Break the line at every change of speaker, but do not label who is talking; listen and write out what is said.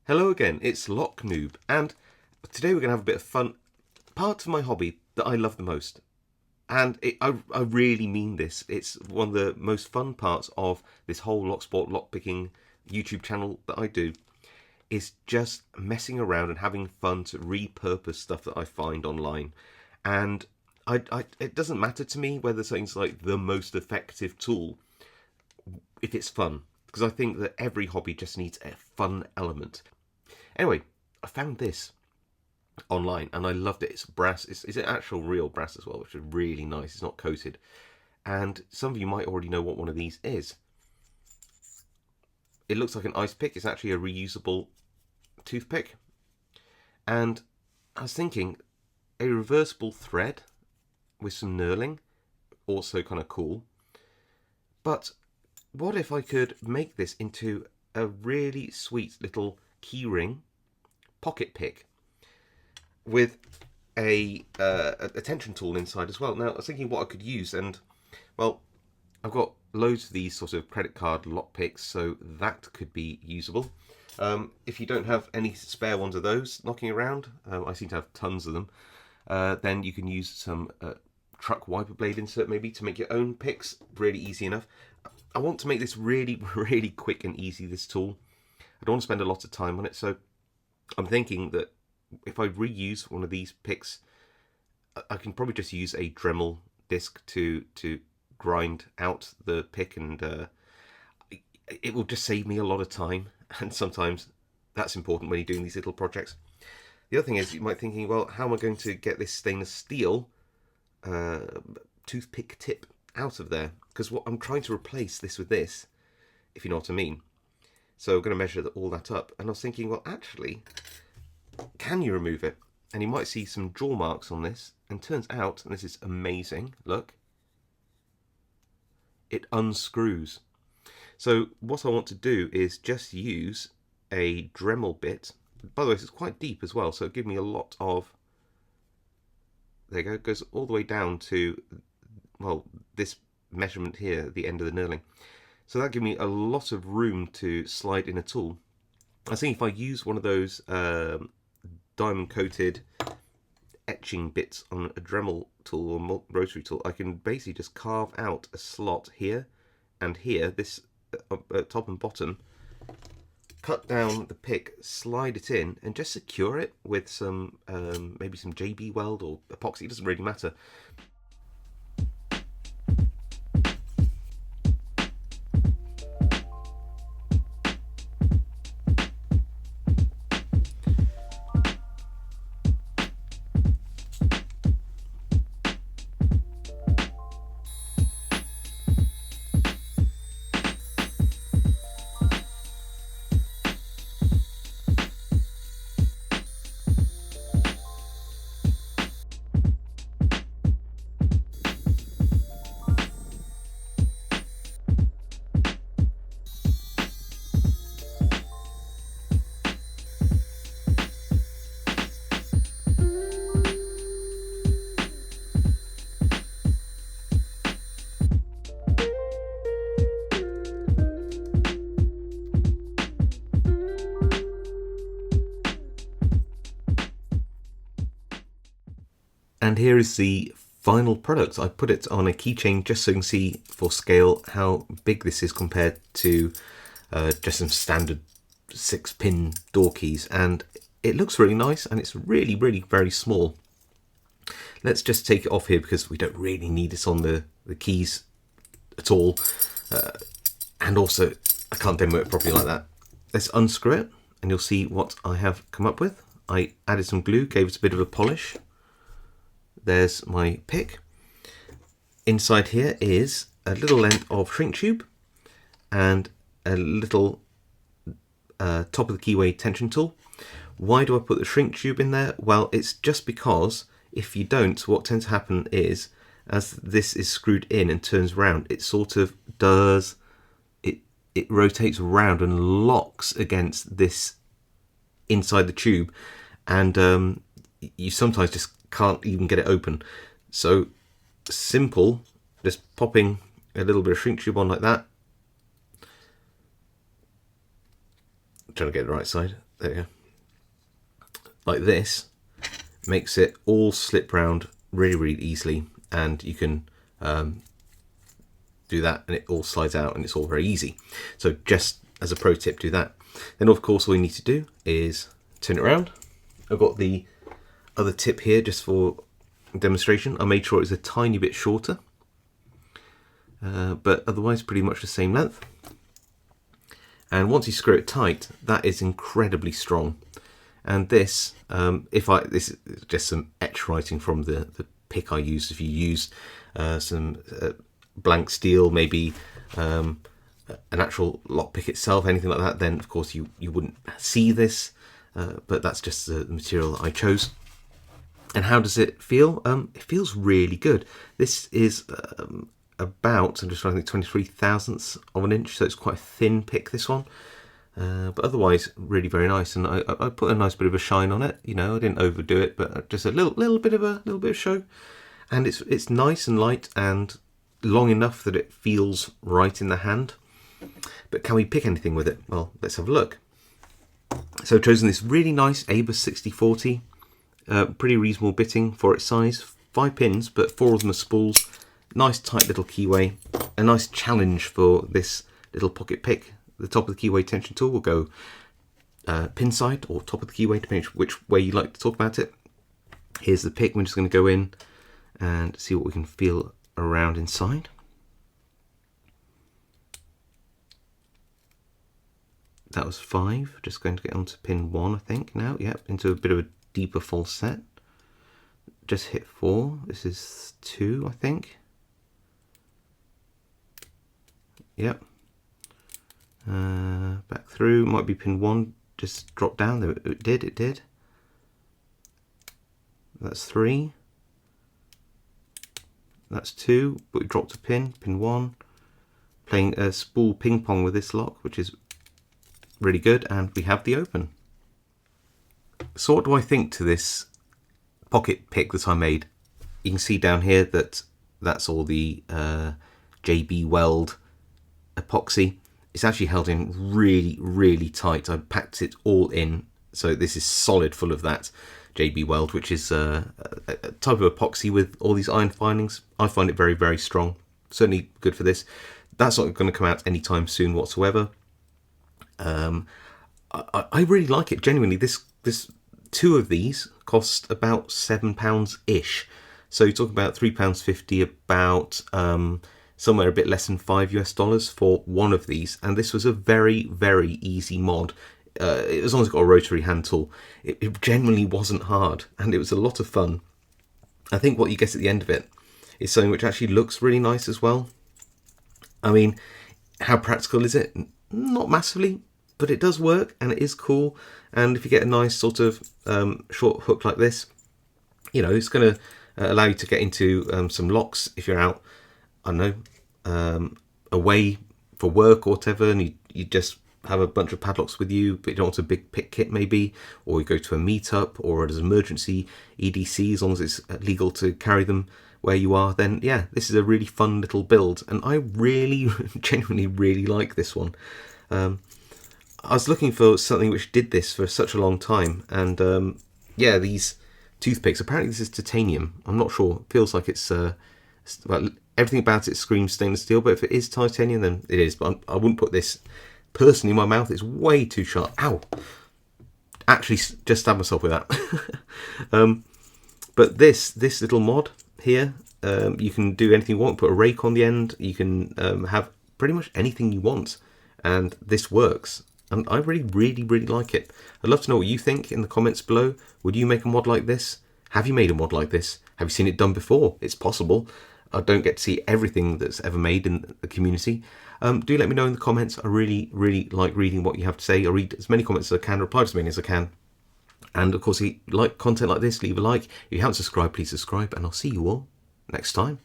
Hello again, it's Noob, and today we're going to have a bit of fun. Part of my hobby that I love the most, and I really mean this, it's one of the most fun parts of this whole locksport lockpicking YouTube channel that I do, is just messing around and having fun to repurpose stuff that I find online. And it doesn't matter to me whether something's like the most effective tool if it's fun, because I think that every hobby just needs a fun element. Anyway, I found this online and I loved it. It's brass. It's an actual real brass as well, which is really nice. It's not coated. And some of you might already know what one of these is. It looks like an ice pick. It's actually a reusable toothpick. And I was thinking, a reversible thread with some knurling, also kind of cool. But what if I could make this into a really sweet little keyring pocket pick with a tension tool inside as well. Now I was thinking what I could use, and well, I've got loads of these sort of credit card lock picks, so that could be usable. If you don't have any spare ones of those knocking around, I seem to have tons of them, then you can use some truck wiper blade insert maybe to make your own picks. Really easy enough. I want to make this really quick and easy, this tool. I don't want to spend a lot of time on it, so I'm thinking that if I reuse one of these picks, I can probably just use a Dremel disc to grind out the pick, and it will just save me a lot of time, and sometimes that's important when you're doing these little projects. The other thing is, you might be thinking, well, how am I going to get this stainless steel toothpick tip out of there? Because what I'm trying to replace this with this, if you know what I mean. So I'm going to measure all that up, and I was thinking, well, actually, can you remove it? And you might see some draw marks on this, and turns out, and this is amazing, look, it unscrews. So what I want to do is just use a Dremel bit. By the way, it's quite deep as well, so it'll give me a lot of, there you go, it goes all the way down to, well, this measurement here at the end of the knurling. So that gives me a lot of room to slide in a tool. I think if I use one of those diamond coated etching bits on a Dremel tool or rotary tool, I can basically just carve out a slot here and here, this top and bottom, cut down the pick, slide it in, and just secure it with some maybe some JB weld or epoxy. It doesn't really matter. And here is the final product. I put it on a keychain just so you can see for scale how big this is compared to just some standard 6-pin door keys. And it looks really nice, and it's really very small. Let's just take it off here because we don't really need this on the keys at all. And also, I can't demo it properly like that. Let's unscrew it and you'll see what I have come up with. I added some glue, gave it a bit of a polish. There's my pick. Inside here is a little length of shrink tube and a little top of the keyway tension tool. Why do I put the shrink tube in there? Well, it's just because if you don't, what tends to happen is, as this is screwed in and turns round, it sort of does, it rotates around and locks against this inside the tube, and you sometimes just can't even get it open. So simple, just popping a little bit of shrink tube on like that. I'm trying to get the right side. there, like this, makes it all slip round really easily, and you can do that and it all slides out and it's all very easy. So just as a pro tip, do that. Then of course all you need to do is turn it around. I've got the other tip here just for demonstration. I made sure it was a tiny bit shorter, but otherwise pretty much the same length. And once you screw it tight, that is incredibly strong. And this, this is just some etch writing from the pick I used. If you use some blank steel, maybe an actual lockpick itself, anything like that, then of course you wouldn't see this, but that's just the material that I chose. And how does it feel? It feels really good. This is about, I'm just trying to think, 23 thousandths of an inch, so it's quite a thin pick, this one. But otherwise really very nice, and I put a nice bit of a shine on it. You know, I didn't overdo it, but just a little bit of show. And it's nice and light and long enough that it feels right in the hand. But can we pick anything with it? Well, let's have a look. So I've chosen this really nice Abus 6040, pretty reasonable bitting for its size. 5 pins, but 4 of them are spools. Nice tight little keyway. A nice challenge for this little pocket pick. The top of the keyway tension tool will go pin side or top of the keyway, depending which way you like to talk about it. Here's the pick. We're just going to go in and see what we can feel around inside. That was 5. Just going to get onto pin 1, I think now. Yep, into a bit of a deeper falset. Just hit 4. This is 2, I think. Yep. Back through. Might be pin 1. Just drop down. There it did. That's 3. That's 2. But we dropped a pin. Pin 1. Playing a spool ping pong with this lock, which is really good, and we have the open. So what do I think to this pocket pick that I made? You can see down here that that's all the JB Weld epoxy. It's actually held in really tight. I packed it all in, so this is solid full of that JB Weld, which is a type of epoxy with all these iron filings. I find it very strong. Certainly good for this. That's not going to come out anytime soon whatsoever. I really like it, genuinely. This 2 of these cost about £7 ish, so you talk about £3.50, about somewhere a bit less than $5 US for one of these. And this was a very easy mod. As long as it's got a rotary hand tool, it genuinely wasn't hard, and it was a lot of fun. I think what you get at the end of it is something which actually looks really nice as well. I mean, how practical is it? Not massively, but it does work and it is cool. And if you get a nice sort of short hook like this, you know, it's going to allow you to get into some locks if you're out, I don't know, away for work or whatever, and you just have a bunch of padlocks with you, but you don't want a big pick kit maybe, or you go to a meetup or as an emergency EDC, as long as it's legal to carry them where you are, then yeah, this is a really fun little build, and I really genuinely really like this one. I was looking for something which did this for such a long time, and yeah, these toothpicks, apparently this is titanium. I'm not sure. It feels like it's well, everything about it screams stainless steel, but if it is titanium, then it is. But I wouldn't put this personally in my mouth. It's way too sharp. Ow! Actually, just stabbed myself with that. But this little mod here, you can do anything you want. Put a rake on the end. You can have pretty much anything you want, and this works. And I really like it. I'd love to know what you think in the comments below. Would you make a mod like this? Have you made a mod like this? Have you seen it done before? It's possible. I don't get to see everything that's ever made in the community. Do let me know in the comments. I really like reading what you have to say. I read as many comments as I can, reply to as many as I can. And of course, if you like content like this, leave a like. If you haven't subscribed, please subscribe, and I'll see you all next time.